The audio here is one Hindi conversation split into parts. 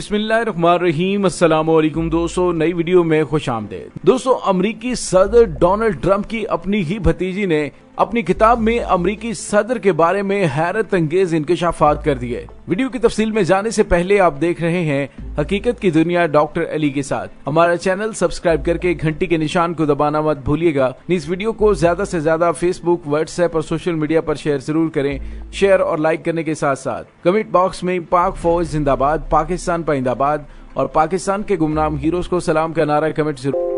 बिस्मिल्लाहिर्रहमानिर्रहीम। अस्सलाम वालेकुम दोस्तों, नई वीडियो में खुश आमदीद। दोस्तों, अमरीकी सदर डोनाल्ड ट्रंप की अपनी ही भतीजी ने अपनी किताब में अमरीकी सदर के बारे में हैरत अंगेज इंकशाफात कर दिए। वीडियो की तफसील में जाने से पहले आप देख रहे हैं हकीकत की दुनिया डॉक्टर अली के साथ। हमारा चैनल सब्सक्राइब करके घंटी के निशान को दबाना मत भूलिएगा। इस वीडियो को ज्यादा से ज्यादा फेसबुक, व्हाट्सएप और सोशल मीडिया पर शेयर जरूर करें। शेयर और लाइक करने के साथ साथ कमेंट बॉक्स में पाक फौज जिंदाबाद, पाकिस्तान पाइंदाबाद और पाकिस्तान के गुमनाम हीरोज को सलाम का नारा कमेंट जरूर।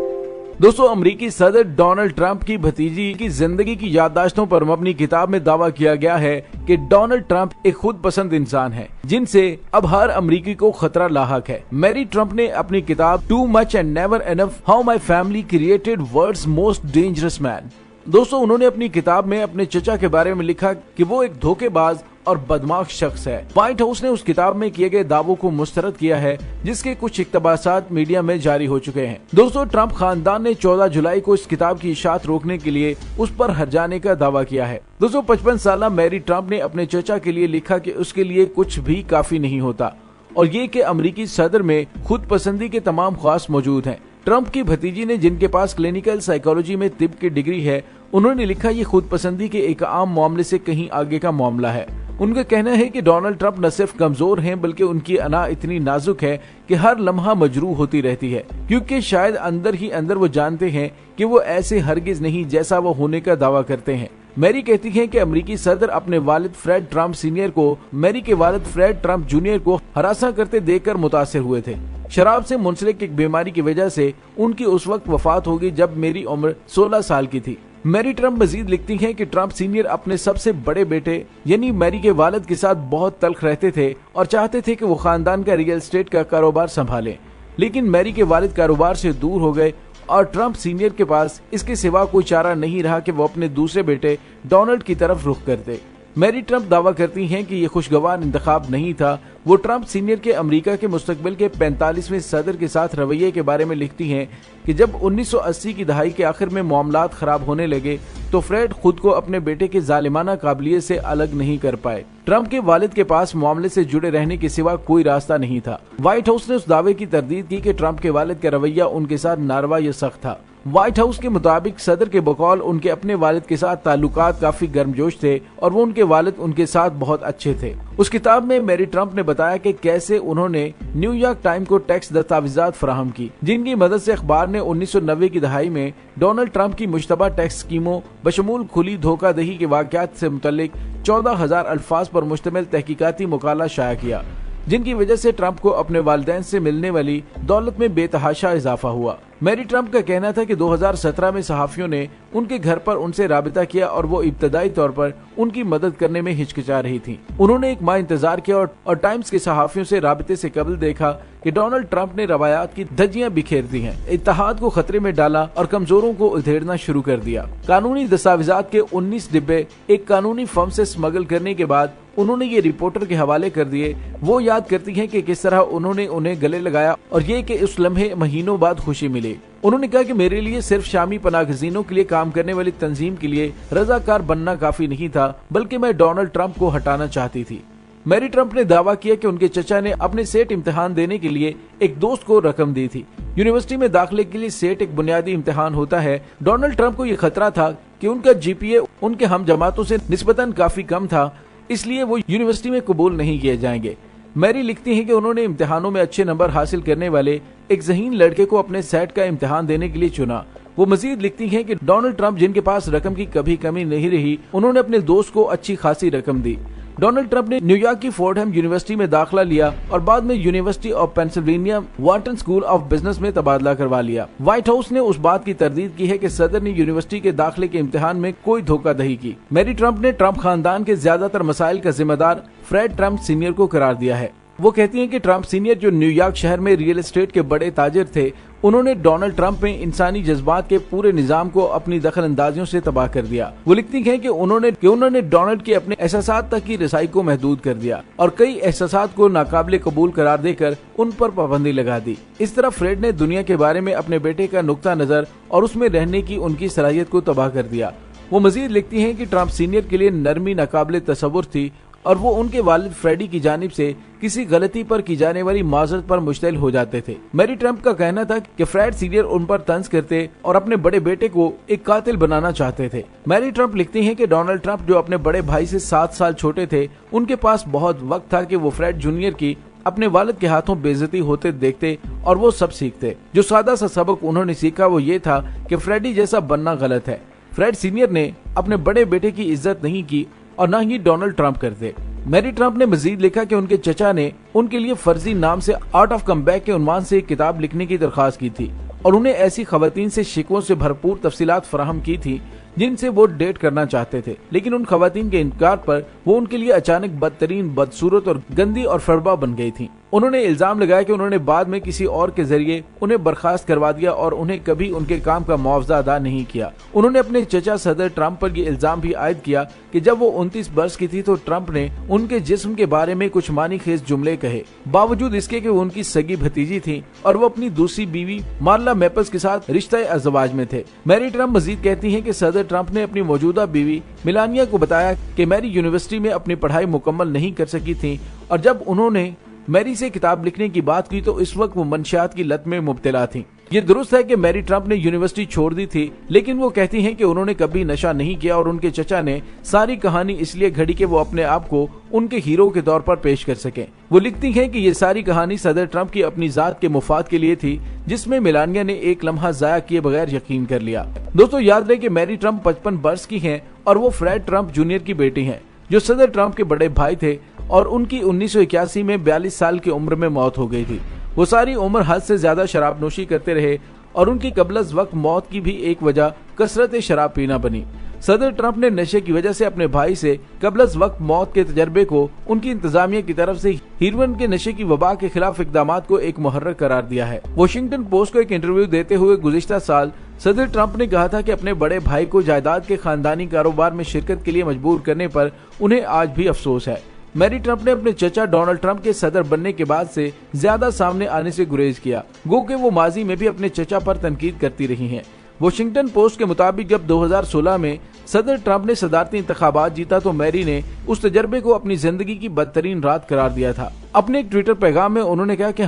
दोस्तों, अमरीकी सदर डोनाल्ड ट्रंप की भतीजी की जिंदगी की याददाश्तों पर मबनी किताब में दावा किया गया है कि डोनाल्ड ट्रंप एक खुद पसंद इंसान है जिनसे अब हर अमरीकी को खतरा लाहक है। मैरी ट्रंप ने अपनी किताब too much and never enough, how my family created world's most dangerous man. दोस्तों, उन्होंने अपनी किताब में अपने चचा के बारे में लिखा कि वो एक धोखेबाज और बदमाश शख्स है। व्हाइट हाउस ने उस किताब में किए गए दावों को मुस्तरद किया है, जिसके कुछ इक्तबासात मीडिया में जारी हो चुके हैं। दोस्तों, ट्रंप खानदान ने 14 जुलाई को इस किताब की इशाअत रोकने के लिए उस पर हर्जाने का दावा किया है। दोस्तों, 55 साला मैरी ट्रंप ने अपने चचा के लिए लिखा कि उसके लिए कुछ भी काफी नहीं होता और ये कि अमरीकी सदर में खुद पसंदी के तमाम ख्वास मौजूद हैं। ट्रंप की भतीजी ने, जिनके पास क्लिनिकल साइकोलॉजी में तिब की डिग्री है, उन्होंने लिखा ये खुद पसंदी के एक आम मामले से कहीं आगे का मामला है। उनका कहना है कि डोनाल्ड ट्रंप न सिर्फ कमजोर हैं बल्कि उनकी अना इतनी नाजुक है कि हर लम्हा मजरूह होती रहती है, क्योंकि शायद अंदर ही अंदर वो जानते हैं कि वो ऐसे हरगिज नहीं जैसा वो होने का दावा करते हैं। मैरी कहती हैं कि अमरीकी सदर अपने वालिद फ्रेड ट्रंप सीनियर को मैरी के वालिद फ्रेड ट्रंप जूनियर को हरासा करते देखकर मुतासिर हुए थे। शराब से मुंसलिक एक बीमारी की वजह से उनकी उस वक्त वफात हो गई जब मेरी उम्र 16 साल की थी। मैरी ट्रंप मजीद लिखती हैं कि ट्रंप सीनियर अपने सबसे बड़े बेटे यानी मैरी के वालिद के साथ बहुत तल्ख रहते थे और चाहते थे कि वो खानदान का रियल एस्टेट का कारोबार संभालें, लेकिन मैरी के वालिद कारोबार से दूर हो गए और ट्रंप सीनियर के पास इसके सिवा कोई चारा नहीं रहा कि वो अपने दूसरे बेटे डोनाल्ड की तरफ रुख करते। मैरी ट्रंप दावा करती हैं कि ये खुशगवार इंतखाब नहीं था। वो ट्रंप सीनियर के अमेरिका के मुस्तकबिल के 45वें सदर के साथ रवैये के बारे में लिखती हैं कि जब 1980 की दहाई के आखिर में मामलात खराब होने लगे तो फ्रेड खुद को अपने बेटे के जालिमाना काबिलियत से अलग नहीं कर पाए। ट्रंप के वालिद के पास मामले से जुड़े रहने के सिवा कोई रास्ता नहीं था। व्हाइट हाउस ने उस दावे की तरदीद की कि ट्रंप के वालिद का रवैया उनके साथ नारवा या सख्त था। व्हाइट हाउस के मुताबिक सदर के बकौल उनके अपने वालिद के साथ ताल्लुकात काफी गर्मजोश थे और वो उनके वालिद उनके साथ बहुत अच्छे थे। उस किताब में मैरी ट्रंप ने बताया कि कैसे उन्होंने न्यूयॉर्क टाइम को टैक्स दस्तावेजात फराहम की, जिनकी मदद से अखबार ने 1990 की दहाई में डोनाल्ड ट्रंप की मुश्तबा टैक्स स्कीमों बशमूल खुली धोखाधही के वाक़यात से मुतल्लिक 14,000 अल्फाज पर मुश्तमिल तहकीकाती मुकाला शाया किया, जिनकी वजह से ट्रंप को अपने वालिदैन से मिलने वाली दौलत में बेतहाशा इजाफा हुआ। मैरी ट्रंप का कहना था कि 2017 में सहाफियों ने उनके घर पर उनसे राबिता किया और वो इब्तदाई तौर पर उनकी मदद करने में हिचकिचा रही थी। उन्होंने एक माह इंतजार किया और टाइम्स के सहाफियों से राबिते से कबल देखा कि डोनाल्ड ट्रंप ने रवायात की धज्जियां बिखेर दी हैं, इत्तेहाद को खतरे में डाला और कमजोरों को उधेड़ना शुरू कर दिया। कानूनी दस्तावेजात के 19 डिब्बे एक कानूनी फर्म से स्मगल करने के बाद उन्होंने ये रिपोर्टर के हवाले कर दिए। वो याद करती हैं कि किस तरह उन्होंने उन्हें गले लगाया और ये कि उस लम्हे महीनों बाद खुशी मिली। उन्होंने कहा कि मेरे लिए सिर्फ शामी पनागज़ीनों के लिए काम करने वाली तंजीम के लिए रजाकार बनना काफी नहीं था, बल्कि मैं डोनाल्ड ट्रंप को हटाना चाहती थी। मैरी ट्रंप ने दावा किया कि उनके चचा ने अपने सेट इम्तिहान देने के लिए एक दोस्त को रकम दी थी। यूनिवर्सिटी में दाखिले के लिए सेट एक बुनियादी इम्तिहान होता है। डोनाल्ड ट्रंप को यह खतरा था कि उनका जीपीए उनके हम जमातों से निस्बतन काफी कम था, इसलिए वो यूनिवर्सिटी में कबूल नहीं किए जाएंगे। मैरी लिखती हैं कि उन्होंने इम्तिहानों में अच्छे नंबर हासिल करने वाले एक ज़हीन लड़के को अपने सेट का इम्तिहान देने के लिए चुना। वो मजीद लिखती हैं कि डोनाल्ड ट्रंप, जिनके पास रकम की कभी कमी नहीं रही, उन्होंने अपने दोस्त को अच्छी खासी रकम दी। डोनाल्ड ट्रंप ने न्यूयॉर्क की फोर्डहम यूनिवर्सिटी में दाखिला लिया और बाद में university of Pennsylvania Wharton school of business में तबादला करवा लिया। व्हाइट हाउस ने उस बात की तरदीद की है कि सदर ने यूनिवर्सिटी के दाखिले के इम्तिहान में कोई धोखाधही की। मैरी ट्रंप ने ट्रंप खानदान के ज्यादातर मसाइल का जिम्मेदार फ्रेड ट्रंप सीनियर को करार दिया है। वो कहती हैं कि ट्रंप सीनियर, जो न्यूयॉर्क शहर में रियल एस्टेट के बड़े ताजिर थे, उन्होंने डोनाल्ड ट्रंप में इंसानी जज्बात के पूरे निजाम को अपनी दखल अंदाजियों से तबाह कर दिया। वो लिखती हैं कि उन्होंने डोनाल्ड के अपने एहसासात तक की रसाई को महदूद कर दिया और कई एहसासात को नाकाबिले कबूल करार देकर उन पर पाबंदी लगा दी। इस तरह फ्रेड ने दुनिया के बारे में अपने बेटे का नुक्ता नजर और उसमें रहने की उनकी सलाहियत को तबाह कर दिया। वो मजीद लिखती हैं कि ट्रंप सीनियर के लिए नरमी नाकाबिले तसव्वुर थी और वो उनके वालिद फ्रेडी की जानिब से किसी गलती पर की जाने वाली माजरत पर मुश्तल हो जाते थे। मैरी ट्रम्प का कहना था कि फ्रेड सीनियर उन पर तंज करते और अपने बड़े बेटे को एक कातिल बनाना चाहते थे। मैरी ट्रम्प लिखती हैं कि डोनाल्ड ट्रम्प जो अपने बड़े भाई से 7 साल छोटे थे, उनके पास बहुत वक्त था कि वो फ्रेड जूनियर की अपने वालिद के हाथों बेइज्जती होते देखते और वो सब सीखते। जो सादा सा सबक उन्होंने सीखा वो ये था कि फ्रेडी जैसा बनना गलत है। फ्रेड सीनियर ने अपने बड़े बेटे की इज्जत नहीं की और न ही डोनाल्ड ट्रम्प करते। मैरी ट्रम्प ने मजीद लिखा कि उनके चचा ने उनके लिए फर्जी नाम से आर्ट ऑफ कमबैक के उन्वान से एक किताब लिखने की दरख्वास्त की थी और उन्हें ऐसी खवातीन से शिकवों से भरपूर तफसीलात फराहम की थी जिनसे वो डेट करना चाहते थे, लेकिन उन खवातीन के इनकार पर वो उनके लिए अचानक बदतरीन, बदसूरत और गंदी और फरबा बन गई थी। उन्होंने इल्जाम लगाया कि उन्होंने बाद में किसी और के जरिए उन्हें बर्खास्त करवा दिया और उन्हें कभी उनके काम का मुआवजा अदा नहीं किया। उन्होंने अपने चचा सदर ट्रम्प पर यह इल्जाम भी आयद किया कि जब वो 29 वर्ष की थी तो ट्रम्प ने उनके जिस्म के बारे में कुछ मानीखेज जुमले कहे, बावजूद इसके कि वो उनकी सगी भतीजी थी और वो अपनी दूसरी बीवी मार्ला मेपल्स के साथ रिश्ते अज़वाज में थे। मैरी ट्रम्प मजीद कहती हैं कि सदर ट्रम्प ने अपनी मौजूदा बीवी मिलानिया को बताया कि मैरी यूनिवर्सिटी में अपनी पढ़ाई मुकम्मल नहीं कर सकी थी और जब उन्होंने मैरी से किताब लिखने की बात की तो इस वक्त वो मंशियात की लत में मुब्तला थी। ये दुरुस्त है कि मैरी ट्रम्प ने यूनिवर्सिटी छोड़ दी थी, लेकिन वो कहती हैं कि उन्होंने कभी नशा नहीं किया और उनके चचा ने सारी कहानी इसलिए घड़ी कि वो अपने आप को उनके हीरो के तौर पर पेश कर सकें। वो लिखती हैं कि ये सारी कहानी सदर ट्रम्प की अपनी जात के मुफाद के लिए थी, जिसमें मिलानिया ने एक लम्हा जाया किए बगैर यकीन कर लिया। दोस्तों याद रहे कि मैरी ट्रम्प 55 वर्ष की हैं और वो फ्रेड ट्रम्प जूनियर की बेटी हैं, जो सदर ट्रम्प के बड़े भाई थे और उनकी 1981 में 42 साल की उम्र में मौत हो गई थी। वो सारी उम्र हद से ज्यादा शराब नोशी करते रहे और उनकी कबलज वक्त मौत की भी एक वजह कसरत शराब पीना बनी। सदर ट्रम्प ने नशे की वजह से अपने भाई से कबलज वक्त मौत के तजर्बे को उनकी इंतजामिया की तरफ से हीरोइन के नशे की वबा के खिलाफ इकदामात को एक मुहर्रक करार दिया है। वॉशिंगटन पोस्ट को एक इंटरव्यू देते हुए गुज़िश्ता साल सदर ट्रम्प ने कहा था कि अपने बड़े भाई को जायदाद के खानदानी कारोबार में शिरकत के लिए मजबूर करने पर उन्हें आज भी अफसोस है। मैरी ट्रम्प ने अपने चचा डोनाल्ड ट्रम्प के सदर बनने के बाद से ज्यादा सामने आने से गुरेज किया, गो कि वो माजी में भी अपने चचा पर तनकीद करती रही हैं। वॉशिंगटन पोस्ट के मुताबिक जब 2016 में सदर ट्रम्प ने सदारती इंतखाबात जीता तो मैरी ने उस तजर्बे को अपनी जिंदगी की बदतरीन रात करार दिया था। अपने एक ट्विटर पैगाम में उन्होंने कहा कि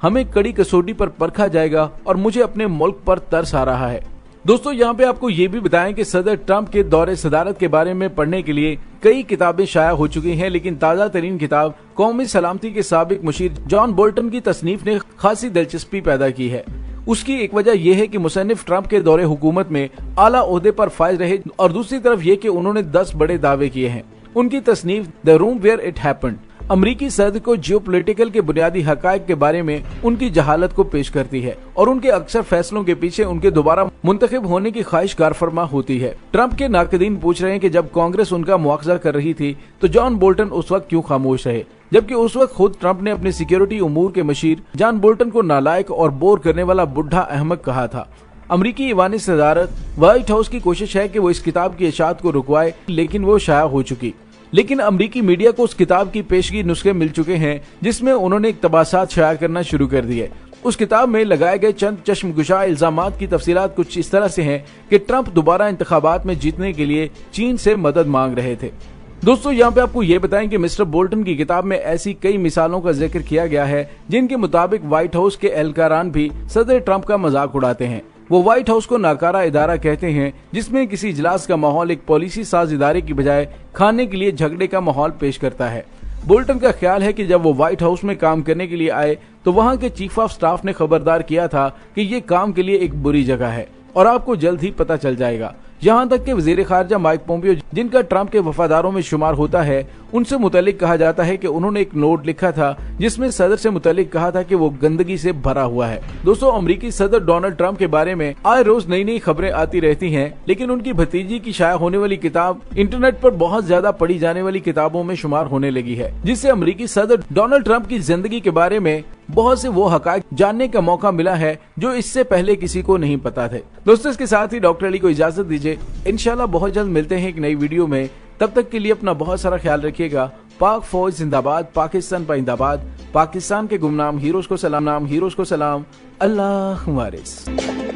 हमें कड़ी कसौटी पर परखा जाएगा और मुझे अपने मुल्क पर तरस आ रहा है। दोस्तों यहाँ पे आपको ये भी बताएं कि सदर ट्रम्प के दौरे सदारत के बारे में पढ़ने के लिए कई किताबें शाया हो चुकी हैं, लेकिन ताज़ा तरीन किताब कौमी सलामती के साबिक मुशीर जॉन बोल्टन की तसनीफ ने खासी दिलचस्पी पैदा की है। उसकी एक वजह यह है कि मुसन्निफ ट्रम्प के दौरे हुकूमत में आला ओहदे पर फायज रहे और दूसरी तरफ ये कि उन्होंने 10 बड़े दावे किए हैं। उनकी तसनीफ the room where it happened अमरीकी सदर को जियोपॉलिटिकल के बुनियादी हकायक के बारे में उनकी जहालत को पेश करती है और उनके अक्सर फैसलों के पीछे उनके दोबारा मुंतखब होने की ख्वाहिश कारफरमा होती है। ट्रम्प के नाकदीन पूछ रहे हैं कि जब कांग्रेस उनका मुआवजा कर रही थी तो जॉन बोल्टन उस वक्त क्यों खामोश रहे, जबकि उस वक्त खुद ट्रम्प ने अपने सिक्योरिटी उमूर के मशीर जॉन बोल्टन को नालायक और बोर करने वाला बुढ़ा अहमक कहा था। अमरीकी ईवानी सदारत व्हाइट हाउस की कोशिश है कि वो इस किताब की इशाअत को रुकवाए, लेकिन वो शाया हो चुकी। लेकिन अमरीकी मीडिया को उस किताब की पेशगी नुस्खे मिल चुके हैं जिसमें उन्होंने इक़्तिबासात शाया करना शुरू कर दिए। उस किताब में लगाए गए चंद चश्मकुशा इल्जामात की तफसीलात कुछ इस तरह से हैं कि ट्रम्प दोबारा इंतखाबात में जीतने के लिए चीन से मदद मांग रहे थे। दोस्तों यहाँ पे आपको ये बताएं कि मिस्टर बोल्टन की किताब में ऐसी कई मिसालों का जिक्र किया गया है जिनके मुताबिक व्हाइट हाउस के एहलकारान भी सदर ट्रम्प का मजाक उड़ाते हैं। वो व्हाइट हाउस को नाकारा इदारा कहते हैं जिसमें किसी इजलास का माहौल एक पॉलिसी साज इदारे की बजाय खाने के लिए झगड़े का माहौल पेश करता है। बोल्टन का ख्याल है कि जब वो व्हाइट हाउस में काम करने के लिए आए तो वहाँ के चीफ ऑफ स्टाफ ने खबरदार किया था कि ये काम के लिए एक बुरी जगह है और आपको जल्द ही पता चल जाएगा। यहाँ तक कि वजीर खारजा माइक पोम्पियो, जिनका ट्रम्प के वफादारों में शुमार होता है, उनसे मुतल्लिक कहा जाता है कि उन्होंने एक नोट लिखा था जिसमें सदर से मुतल्लिक कहा था कि वो गंदगी से भरा हुआ है। दोस्तों अमरीकी सदर डोनाल्ड ट्रम्प के बारे में आए रोज नई नई खबरें आती रहती हैं, लेकिन उनकी भतीजी की शाया होने वाली किताब इंटरनेट पर बहुत ज्यादा पढ़ी जाने वाली किताबों में शुमार होने लगी है, जिससे अमरीकी सदर डोनाल्ड ट्रम्प की जिंदगी के बारे में बहुत से वो हकायक जानने का मौका मिला है जो इससे पहले किसी को नहीं पता थे। दोस्तों इसके साथ ही डॉक्टर अली को इजाजत दीजिए। इंशाल्लाह बहुत जल्द मिलते हैं एक नई वीडियो में। तब तक के लिए अपना बहुत सारा ख्याल रखिएगा। पाक फौज जिंदाबाद, पाकिस्तान पाइंदाबाद, पाकिस्तान के गुमनाम हीरोज को सलाम, अल्लाह वारिस।